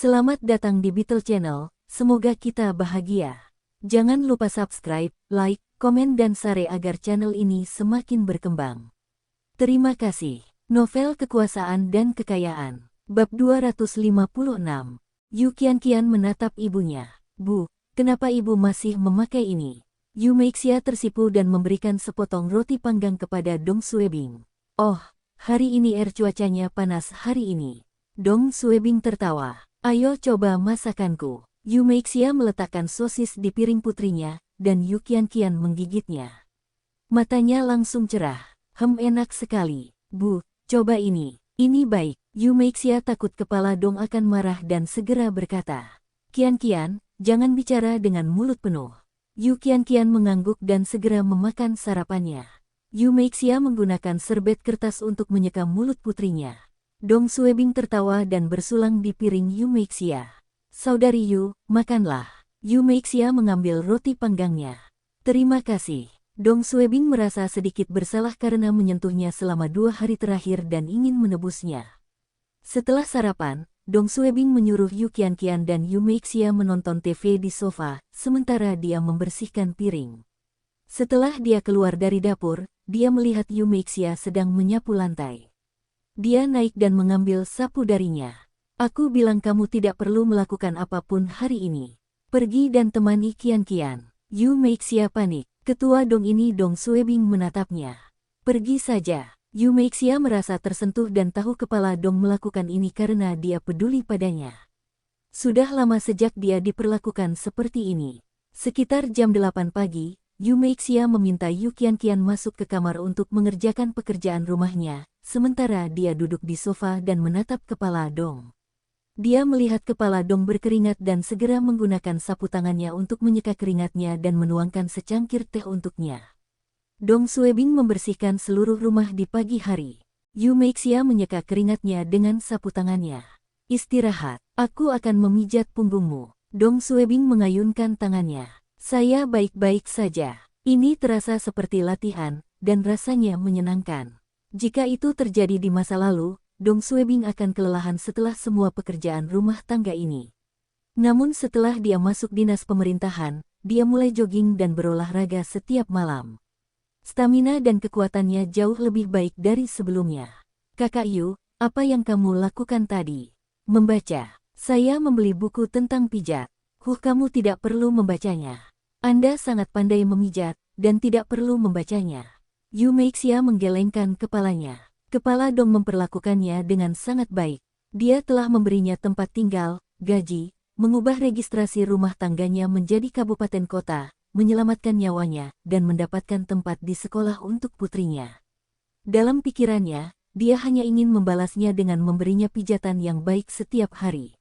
Selamat datang di Beetle Channel, semoga kita bahagia. Jangan lupa subscribe, like, komen dan share agar channel ini semakin berkembang. Terima kasih. Novel Kekuasaan dan Kekayaan. Bab 256. Yu Qianqian menatap ibunya. Bu, kenapa ibu masih memakai ini? Yu Meixia tersipu dan memberikan sepotong roti panggang kepada Dong Suebing. Oh, hari ini cuacanya panas hari ini. Dong Suebing tertawa. Ayo coba masakanku. Yu Meixia meletakkan sosis di piring putrinya, dan Yu Qianqian menggigitnya. Matanya langsung cerah. Enak sekali. Bu, coba ini. Ini baik. Yu Meixia takut kepala Dong akan marah dan segera berkata, Qianqian, jangan bicara dengan mulut penuh. Yu Qianqian mengangguk dan segera memakan sarapannya. Yu Meixia menggunakan serbet kertas untuk menyeka mulut putrinya. Dong Suebing tertawa dan bersulang di piring Yu Meixia. Saudari Yu, makanlah. Yu Meixia mengambil roti panggangnya. Terima kasih. Dong Suebing merasa sedikit bersalah karena menyentuhnya selama 2 hari terakhir dan ingin menebusnya. Setelah sarapan, Dong Suebing menyuruh Yu Qianqian dan Yu Meixia menonton TV di sofa, sementara dia membersihkan piring. Setelah dia keluar dari dapur, dia melihat Yu Meixia sedang menyapu lantai. Dia naik dan mengambil sapu darinya. Aku bilang kamu tidak perlu melakukan apapun hari ini. Pergi dan temani Qianqian. Yu Meixia panik. Ketua Dong ini Dong Suebing menatapnya. Pergi saja. Yu Meixia merasa tersentuh dan tahu kepala Dong melakukan ini karena dia peduli padanya. Sudah lama sejak dia diperlakukan seperti ini. Sekitar jam 8 pagi, Yu Meixia meminta Yu Qianqian masuk ke kamar untuk mengerjakan pekerjaan rumahnya, sementara dia duduk di sofa dan menatap kepala Dong. Dia melihat kepala Dong berkeringat dan segera menggunakan sapu tangannya untuk menyeka keringatnya dan menuangkan secangkir teh untuknya. Dong Suebing membersihkan seluruh rumah di pagi hari. Yu Meixia menyeka keringatnya dengan sapu tangannya. Istirahat, aku akan memijat punggungmu. Dong Suebing mengayunkan tangannya. Saya baik-baik saja. Ini terasa seperti latihan, dan rasanya menyenangkan. Jika itu terjadi di masa lalu, Dong Suebing akan kelelahan setelah semua pekerjaan rumah tangga ini. Namun setelah dia masuk dinas pemerintahan, dia mulai jogging dan berolahraga setiap malam. Stamina dan kekuatannya jauh lebih baik dari sebelumnya. Kakak Yu, apa yang kamu lakukan tadi? Membaca. Saya membeli buku tentang pijat. Kamu tidak perlu membacanya. Anda sangat pandai memijat, dan tidak perlu membacanya. Yu Meixia menggelengkan kepalanya. Kepala Dong memperlakukannya dengan sangat baik. Dia telah memberinya tempat tinggal, gaji, mengubah registrasi rumah tangganya menjadi kabupaten kota, menyelamatkan nyawanya, dan mendapatkan tempat di sekolah untuk putrinya. Dalam pikirannya, dia hanya ingin membalasnya dengan memberinya pijatan yang baik setiap hari.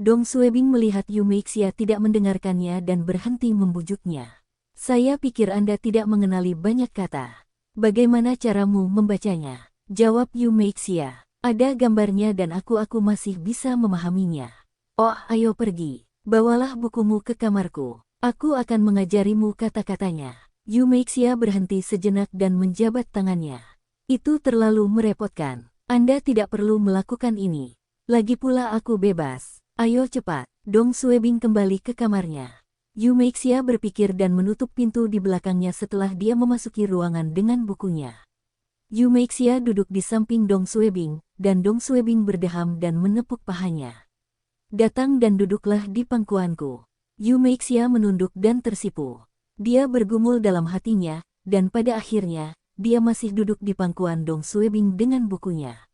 Dong Suebing melihat Yu Meixia tidak mendengarkannya dan berhenti membujuknya. Saya pikir Anda tidak mengenali banyak kata. Bagaimana caramu membacanya? Jawab Yu Meixia. Ada gambarnya dan aku masih bisa memahaminya. Oh, ayo pergi. Bawalah bukumu ke kamarku. Aku akan mengajarimu kata-katanya. Yu Meixia berhenti sejenak dan menjabat tangannya. Itu terlalu merepotkan. Anda tidak perlu melakukan ini. Lagi pula aku bebas. Ayo cepat. Dong Suebing kembali ke kamarnya. Yu Meixia berpikir dan menutup pintu di belakangnya setelah dia memasuki ruangan dengan bukunya. Yu Meixia duduk di samping Dong Suebing, dan Dong Suebing berdeham dan menepuk pahanya. Datang dan duduklah di pangkuanku. Yu Meixia menunduk dan tersipu. Dia bergumul dalam hatinya, dan pada akhirnya, dia masih duduk di pangkuan Dong Suebing dengan bukunya.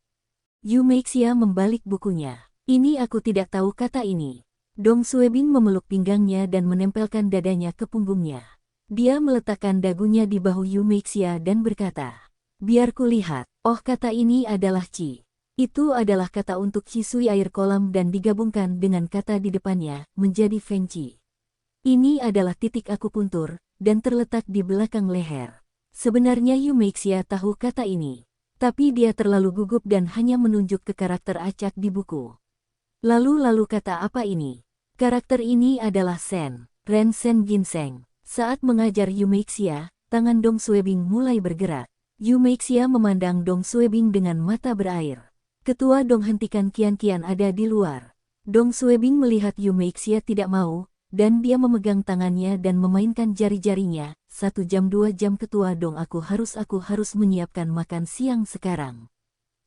Yu Meixia membalik bukunya. Ini aku tidak tahu kata ini. Dong Suebing memeluk pinggangnya dan menempelkan dadanya ke punggungnya. Dia meletakkan dagunya di bahu Yu Meixia dan berkata, biar kulihat. Oh, kata ini adalah Ci. Itu adalah kata untuk Cisui air kolam dan digabungkan dengan kata di depannya, menjadi Feng Ci. Ini adalah titik akupuntur, dan terletak di belakang leher. Sebenarnya Yu Meixia tahu kata ini. Tapi dia terlalu gugup dan hanya menunjuk ke karakter acak di buku. Lalu kata apa ini? Karakter ini adalah Sen, Ren Sen Ginseng. Saat mengajar Yu Meixia, tangan Dong Suebing mulai bergerak. Yu Meixia memandang Dong Suebing dengan mata berair. Ketua Dong hentikan Qianqian ada di luar. Dong Suebing melihat Yu Meixia tidak mau, dan dia memegang tangannya dan memainkan jari-jarinya. 1 jam 2 jam ketua Dong, aku harus menyiapkan makan siang sekarang.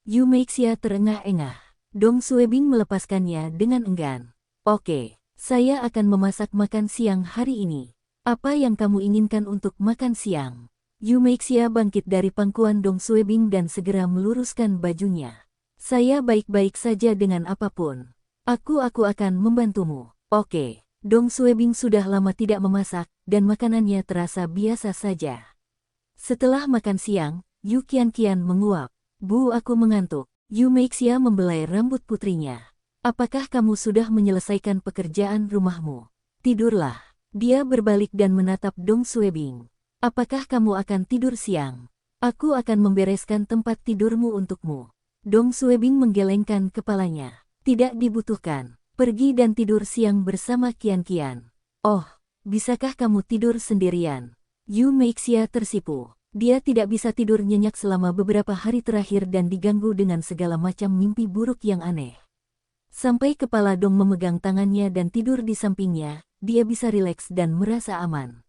Yu Meixia terengah-engah. Dong Suebing melepaskannya dengan enggan. Oke, saya akan memasak makan siang hari ini. Apa yang kamu inginkan untuk makan siang? Yu Meixia bangkit dari pangkuan Dong Suebing dan segera meluruskan bajunya. Saya baik-baik saja dengan apapun. Aku akan membantumu. Oke. Dong Suebing sudah lama tidak memasak, dan makanannya terasa biasa saja. Setelah makan siang, Yu Qianqian menguap. Bu, aku mengantuk. Yu Meixia membelai rambut putrinya. Apakah kamu sudah menyelesaikan pekerjaan rumahmu? Tidurlah. Dia berbalik dan menatap Dong Suebing. Apakah kamu akan tidur siang? Aku akan membereskan tempat tidurmu untukmu. Dong Suebing menggelengkan kepalanya. Tidak dibutuhkan. Pergi dan tidur siang bersama Qianqian. Oh, bisakah kamu tidur sendirian? Yu Meixia tersipu. Dia tidak bisa tidur nyenyak selama beberapa hari terakhir dan diganggu dengan segala macam mimpi buruk yang aneh. Sampai kepala Dong memegang tangannya dan tidur di sampingnya, dia bisa rileks dan merasa aman.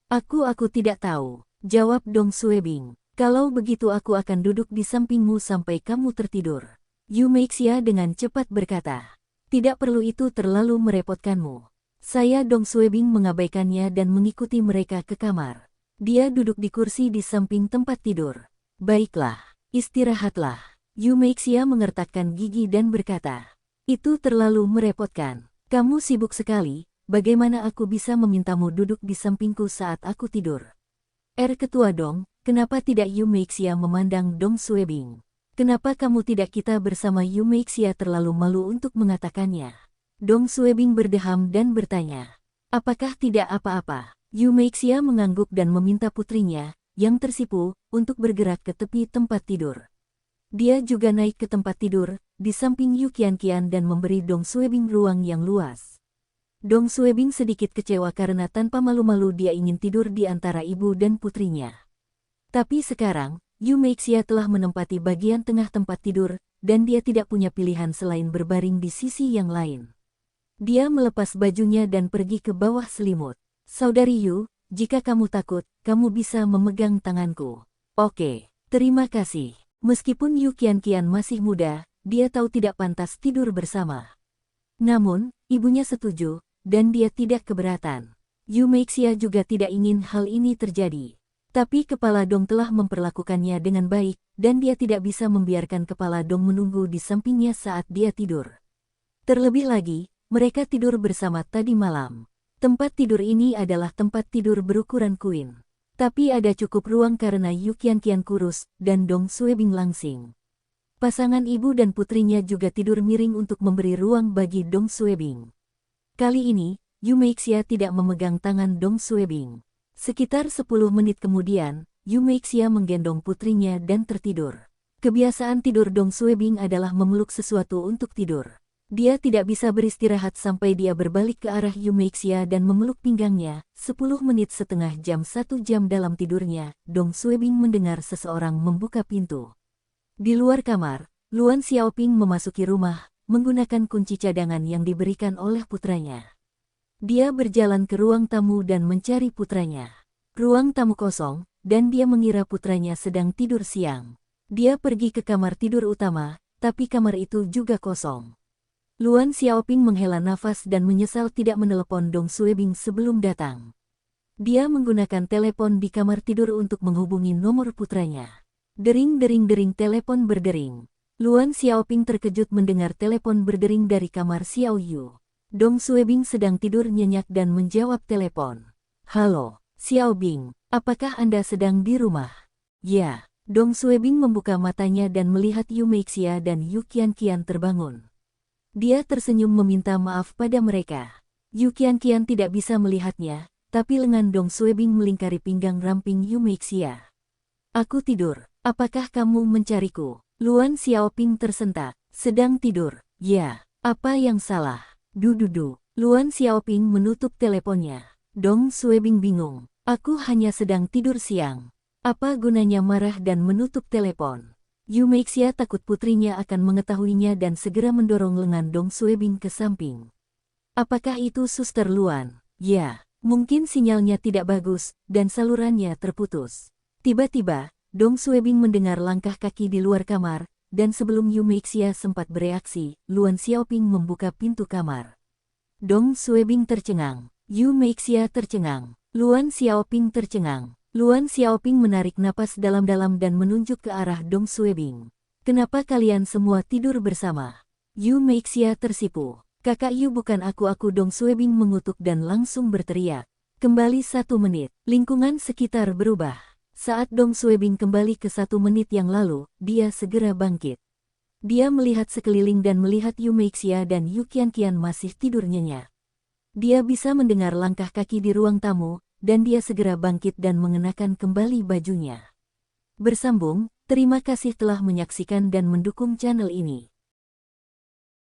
Aku tidak tahu, jawab Dong Suebing. Kalau begitu aku akan duduk di sampingmu sampai kamu tertidur. Yu Meixia dengan cepat berkata. Tidak perlu, itu terlalu merepotkanmu. Saya Dong Suebing mengabaikannya dan mengikuti mereka ke kamar. Dia duduk di kursi di samping tempat tidur. Baiklah, istirahatlah. Yu Meixia mengertakkan gigi dan berkata. Itu terlalu merepotkan. Kamu sibuk sekali, bagaimana aku bisa memintamu duduk di sampingku saat aku tidur? Ketua Dong, kenapa tidak? Yu Meixia memandang Dong Suebing. Kenapa kamu tidak kita bersama? Yu Meixia terlalu malu untuk mengatakannya. Dong Suebing berdeham dan bertanya. Apakah tidak apa-apa? Yu Meixia mengangguk dan meminta putrinya, yang tersipu, untuk bergerak ke tepi tempat tidur. Dia juga naik ke tempat tidur, di samping Yu Qianqian dan memberi Dong Suebing ruang yang luas. Dong Suebing sedikit kecewa karena tanpa malu-malu dia ingin tidur di antara ibu dan putrinya. Tapi sekarang, Yu Meixia telah menempati bagian tengah tempat tidur, dan dia tidak punya pilihan selain berbaring di sisi yang lain. Dia melepas bajunya dan pergi ke bawah selimut. Saudari Yu, jika kamu takut, kamu bisa memegang tanganku. Oke, terima kasih. Meskipun Yu Qianqian masih muda, dia tahu tidak pantas tidur bersama. Namun, ibunya setuju, dan dia tidak keberatan. Yu Meixia juga tidak ingin hal ini terjadi. Tapi kepala Dong telah memperlakukannya dengan baik, dan dia tidak bisa membiarkan kepala Dong menunggu di sampingnya saat dia tidur. Terlebih lagi, mereka tidur bersama tadi malam. Tempat tidur ini adalah tempat tidur berukuran queen. Tapi ada cukup ruang karena Yu Qianqian kurus, dan Dong Suebing langsing. Pasangan ibu dan putrinya juga tidur miring untuk memberi ruang bagi Dong Suebing. Kali ini, Yu Meixia tidak memegang tangan Dong Suebing. Sekitar 10 menit kemudian, Yu Meixia menggendong putrinya dan tertidur. Kebiasaan tidur Dong Suebing adalah memeluk sesuatu untuk tidur. Dia tidak bisa beristirahat sampai dia berbalik ke arah Yu Meixia dan memeluk pinggangnya. 10 menit setengah jam 1 jam dalam tidurnya, Dong Suebing mendengar seseorang membuka pintu. Di luar kamar, Luan Xiaoping memasuki rumah, menggunakan kunci cadangan yang diberikan oleh putranya. Dia berjalan ke ruang tamu dan mencari putranya. Ruang tamu kosong, dan dia mengira putranya sedang tidur siang. Dia pergi ke kamar tidur utama, tapi kamar itu juga kosong. Luan Xiaoping menghela nafas dan menyesal tidak menelepon Dong Suebing sebelum datang. Dia menggunakan telepon di kamar tidur untuk menghubungi nomor putranya. Dering-dering-dering, telepon berdering. Luan Xiaoping terkejut mendengar telepon berdering dari kamar Xiao Yu. Dong Suebing sedang tidur nyenyak dan menjawab telepon. Halo, Xiao Bing, apakah Anda sedang di rumah? Ya, Dong Suebing membuka matanya dan melihat Yu Meixia dan Yu Qianqian terbangun. Dia tersenyum meminta maaf pada mereka. Yu Qianqian tidak bisa melihatnya, tapi lengan Dong Suebing melingkari pinggang ramping Yu Meixia. Aku tidur, apakah kamu mencariku? Luan Xiaoping tersentak. Sedang tidur, ya, apa yang salah? Dududu, Luan Xiaoping menutup teleponnya. Dong Suebing bingung. Aku hanya sedang tidur siang. Apa gunanya marah dan menutup telepon? Yu Meixia takut putrinya akan mengetahuinya dan segera mendorong lengan Dong Suebing ke samping. Apakah itu Suster Luan? Ya, mungkin sinyalnya tidak bagus, dan salurannya terputus. Tiba-tiba, Dong Suebing mendengar langkah kaki di luar kamar, dan sebelum Yu Meixia sempat bereaksi, Luan Xiaoping membuka pintu kamar. Dong Suebing tercengang. Yu Meixia tercengang. Luan Xiaoping tercengang. Luan Xiaoping menarik napas dalam-dalam dan menunjuk ke arah Dong Suebing. Kenapa kalian semua tidur bersama? Yu Meixia tersipu. Kakak Yu bukan aku Dong Suebing mengutuk dan langsung berteriak. Kembali 1 menit. Lingkungan sekitar berubah. Saat Dong Suebing kembali ke 1 menit yang lalu, dia segera bangkit. Dia melihat sekeliling dan melihat Yu Meixia dan Yu Qianqian masih tidur nyenyak. Dia bisa mendengar langkah kaki di ruang tamu, dan dia segera bangkit dan mengenakan kembali bajunya. Bersambung, terima kasih telah menyaksikan dan mendukung channel ini.